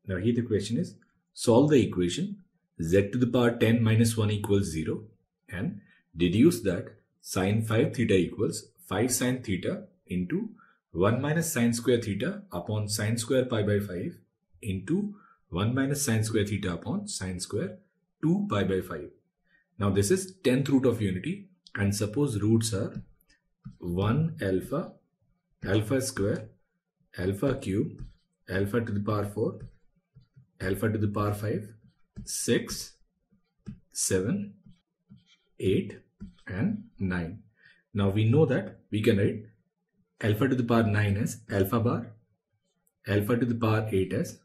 Now here the question is, solve the equation z to the power 10 minus 1 equals 0 and deduce that sine 5 theta equals 5 sine theta into 1 minus sine square theta upon sine square pi by 5 into 1 minus sine square theta upon sine square 2 pi by 5. Now this is 10th root of unity, and suppose roots are 1 alpha, alpha square, alpha cube, alpha to the power 4, alpha to the power 5, 6, 7, 8 and 9. Now we know that we can write alpha to the power 9 as alpha bar, alpha to the power 8 as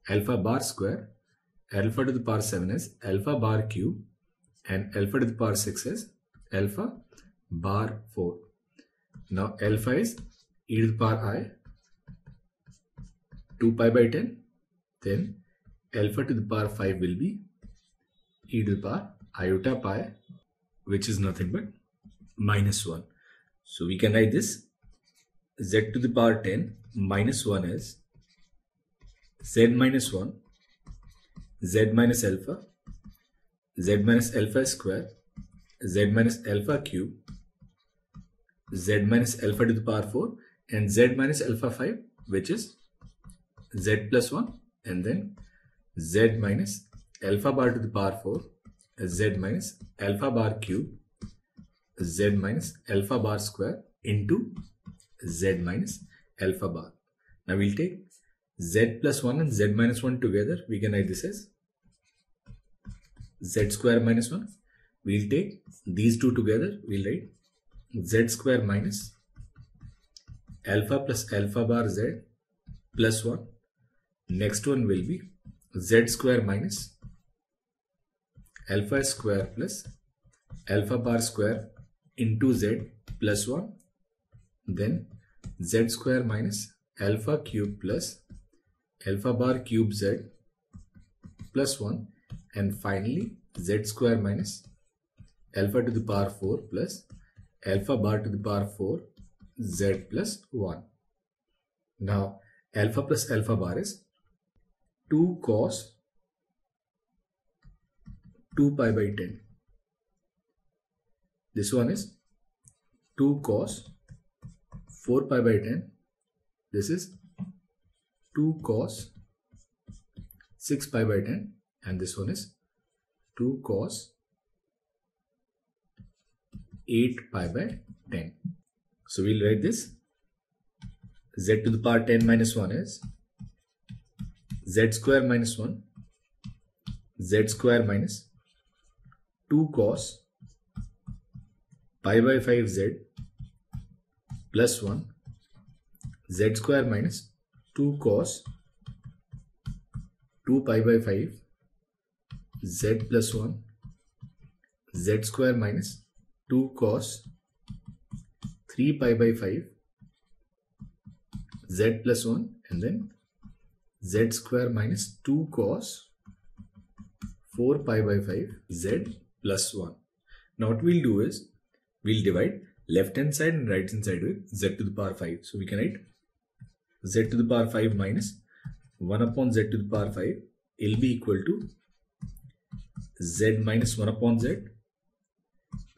alpha bar square, alpha to the power 7 as alpha bar cube, and alpha to the power 6 as alpha bar 4. Now alpha is e to the power I 2 pi by 10, then alpha to the power 5 will be e to the power iota pi, which is nothing but minus 1. So we can write this z to the power 10 minus 1 as z minus 1, z minus alpha square, z minus alpha cube, z minus alpha to the power 4 and z minus alpha 5, which is z plus 1, and then z minus alpha bar to the power 4, z minus alpha bar cube, z minus alpha bar square into z minus alpha bar. Now we'll take z plus 1 and z minus 1 together. We can write this as z square minus 1. We'll take these two together. We'll write z square minus alpha plus alpha bar z plus 1. Next one will be z square minus alpha square plus alpha bar square into z plus 1. Then z square minus alpha cube plus alpha bar cube z plus 1. And finally z square minus alpha to the power 4 plus alpha bar to the power 4 z plus 1. Now alpha plus alpha bar is 2 cos 2 pi by 10. This one is 2 cos 4 pi by 10. This is 2 cos 6 pi by 10, and this one is 2 cos 8 pi by 10. So we'll write this z to the power 10 minus 1 is z square minus 1, z square minus 2 cos pi by 5 z plus 1, z square minus 2 cos 2 pi by 5 z plus 1, z square minus 2 cos 3 pi by 5 z plus 1, and then z square minus 2 cos 4 pi by 5 z plus 1. Now what we'll do is we'll divide left hand side and right hand side with z to the power 5. So we can write z to the power 5 minus 1 upon z to the power 5 will be equal to z minus 1 upon z.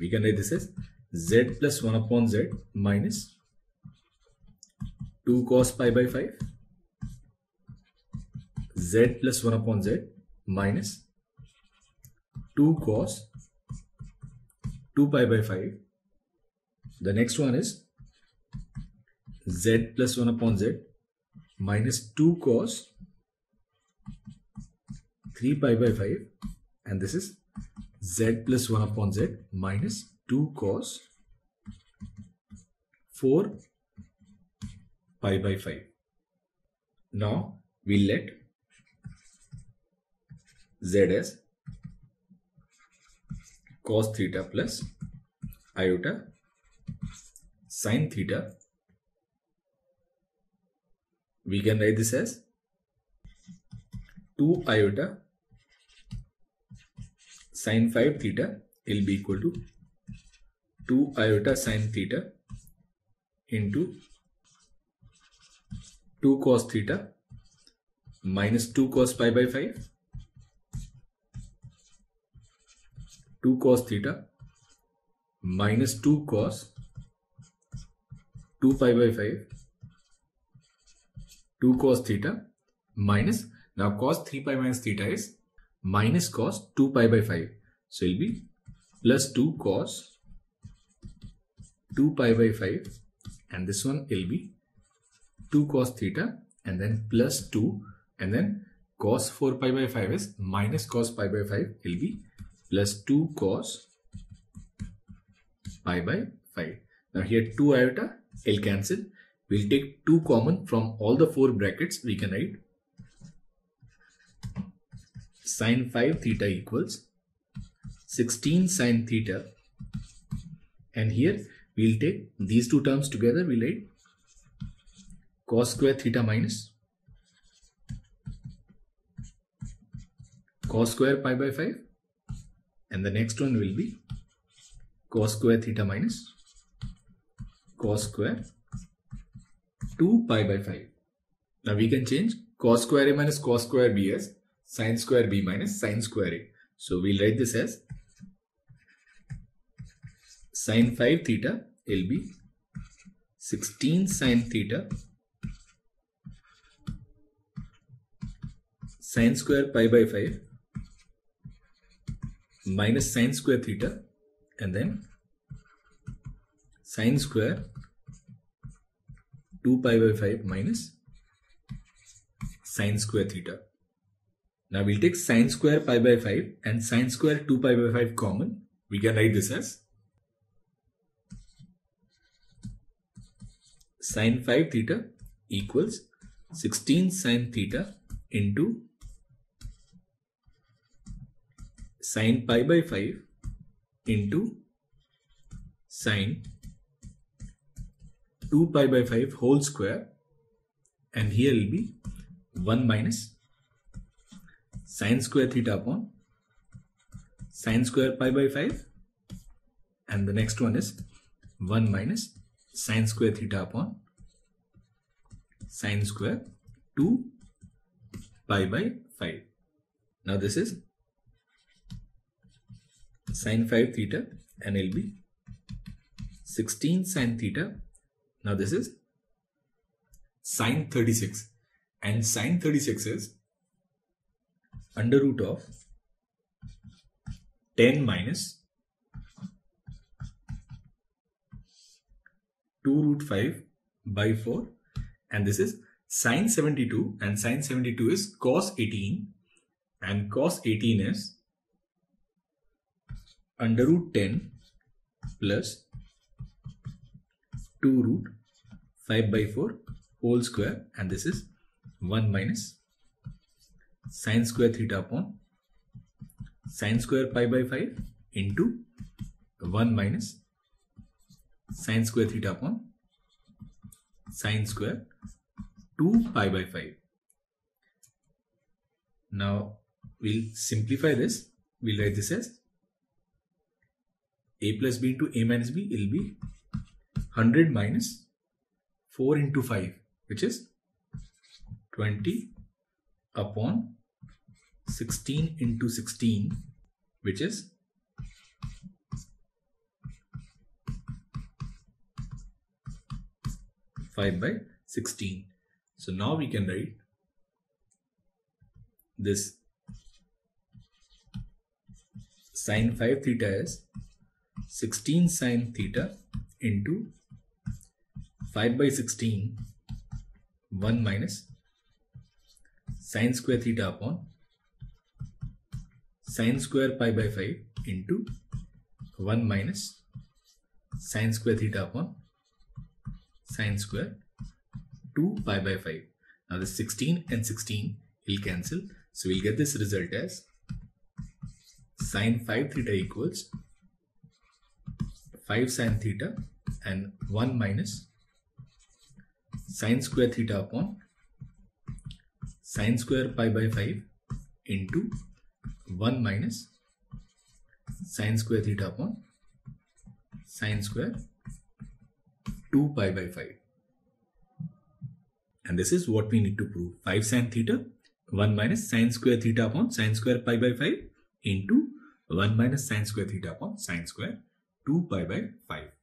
We can write this as z plus 1 upon z minus 2 cos pi by 5, z plus 1 upon z minus 2 cos 2 pi by 5. The next one is z plus 1 upon z minus 2 cos 3 pi by 5, and this is z plus 1 upon z minus 2 cos 4 pi by 5. Now we'll let z as cos theta plus iota sin theta. We can write this as 2 iota sin 5 theta will be equal to 2 iota sin theta into 2 cos theta minus 2 cos pi by 5, 2 cos theta minus 2 cos 2 pi by 5, 2 cos theta minus, now cos 3 pi minus theta is minus cos 2 pi by 5. So it will be plus 2 cos 2 pi by 5, and this one will be 2 cos theta and then plus 2, and then cos 4 pi by 5 is minus cos pi by 5 will be plus 2 cos pi by 5. Now here 2 iota will cancel. We'll take 2 common from all the 4 brackets. We can write sin 5 theta equals 16 sin theta, and here we'll take these two terms together. We'll write cos square theta minus cos square pi by 5, and the next one will be cos square theta minus cos square 2 pi by 5. Now we can change cos square a minus cos square b as sin square b minus sin square a. So we'll write this as sin 5 theta will be 16 sin theta sin square pi by 5 minus sin square theta, and then sin square 2 pi by 5 minus sin square theta. Now we'll take sin square pi by 5 and sin square 2 pi by 5 common. We can write this as sin 5 theta equals 16 sin theta into sin pi by 5 into sin 2 pi by 5 whole square, and here will be 1 minus sin square theta upon sin square pi by 5, and the next one is 1 minus sin square theta upon sin square 2 pi by 5. Now this is sin 5 theta, and it will be 16 sin theta. Now this is sin 36, and sin 36 is under root of 10 minus 2 root 5 by 4, and this is sin 72, and sin 72 is cos 18, and cos 18 is under root 10 plus 2 root 5 by 4 whole square, and this is 1 minus sin square theta upon sin square pi by 5 into 1 minus sin square theta upon sin square 2 pi by 5. Now we'll simplify this. We'll write this as a plus b into a minus b will be 100 minus 4 into 5, which is 20 upon 16 into 16, which is 5 by 16. So now we can write this sin 5 theta as 16 sin theta into 5 by 16 1 minus sin square theta upon sin square pi by 5 into 1 minus sin square theta upon sin square 2 pi by 5. Now the 16 and 16 will cancel. So we'll get this result as sin 5 theta equals 5 sin theta and 1 minus sin square theta upon sin square pi by 5 into 1 minus sin square theta upon sin square 2 pi by 5. And this is what we need to prove. 5 sin theta 1 minus sin square theta upon sin square pi by 5 into 1 minus sin square theta upon sin square 2 pi by 5.